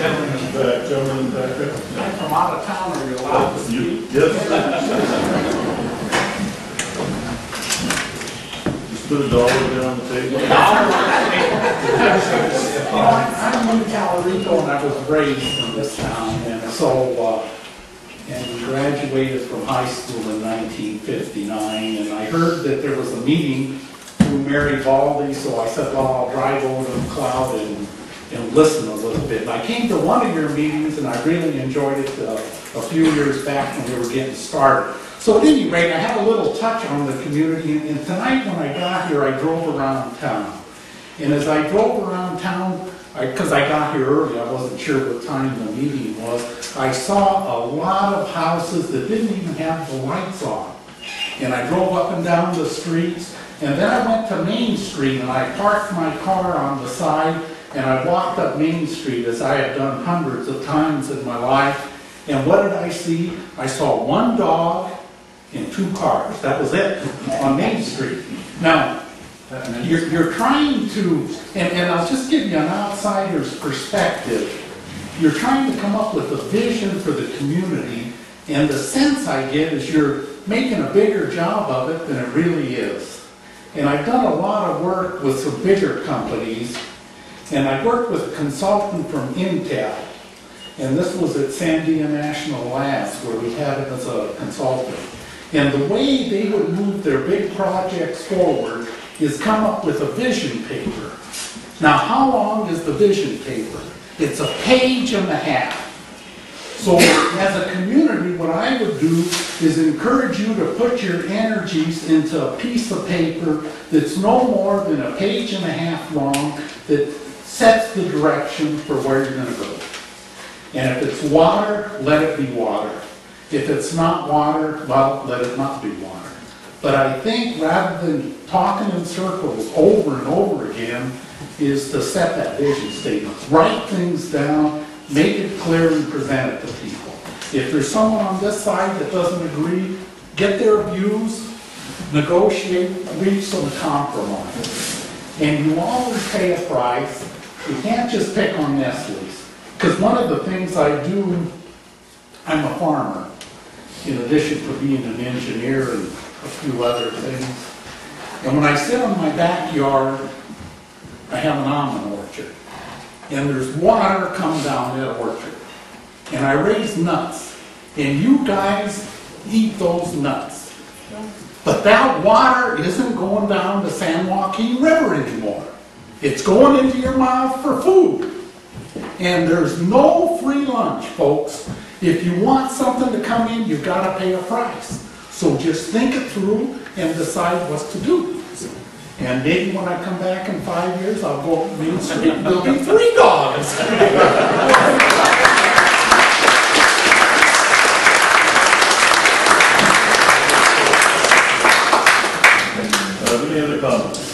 Gentlemen back there. I'm from out of town, are you allowed to speak? Yes. Just put $1 there on the table. I'm in Calorico and I was raised in this town, and so and we graduated from high school in 1959, and I heard that there was a meeting through Mary Baldy, so I said, well, I'll drive over to McLeod and listen a little bit. And I came to one of your meetings and I really enjoyed it a few years back when we were getting started. So at any rate, I had a little touch on the community, and tonight when I got here, I drove around town. And as I drove around town, because I got here early, I wasn't sure what time the meeting was, I saw a lot of houses that didn't even have the lights on. And I drove up and down the streets, and then I went to Main Street and I parked my car on the side and I walked up Main Street as I have done hundreds of times in my life. And what did I see? I saw one dog and 2 cars. That was it on Main Street. Now, you're trying to, and I'll just give you an outsider's perspective, you're trying to come up with a vision for the community, and the sense I get is you're making a bigger job of it than it really is. And I've done a lot of work with some bigger companies, and I worked with a consultant from Intel, and this was at Sandia National Labs where we had it as a consultant. And the way they would move their big projects forward is come up with a vision paper. Now, how long is the vision paper? It's a page and a half. So as a community, what I would do is encourage you to put your energies into a piece of paper that's no more than a page and a half long that sets the direction for where you're going to go. And if it's water, let it be water. If it's not water, well, let it not be water. But I think rather than talking in circles over and over again, is to set that vision statement. Write things down, make it clear and present it to people. If there's someone on this side that doesn't agree, get their views, negotiate, reach some compromise. And you always pay a price. You can't just pick on Nestle's. Because one of the things I do, I'm a farmer, in addition to being an engineer and a few other things. And when I sit in my backyard, I have an almond orchard. And there's water coming down that orchard. And I raise nuts. And you guys eat those nuts. But that water isn't going down the San Joaquin River anymore. It's going into your mouth for food. And there's no free lunch, folks. If you want something to come in, you've got to pay a price. So just think it through and decide what to do. And maybe when I come back in 5 years, I'll go up Main Street and there'll be 3 dogs. Any other comments?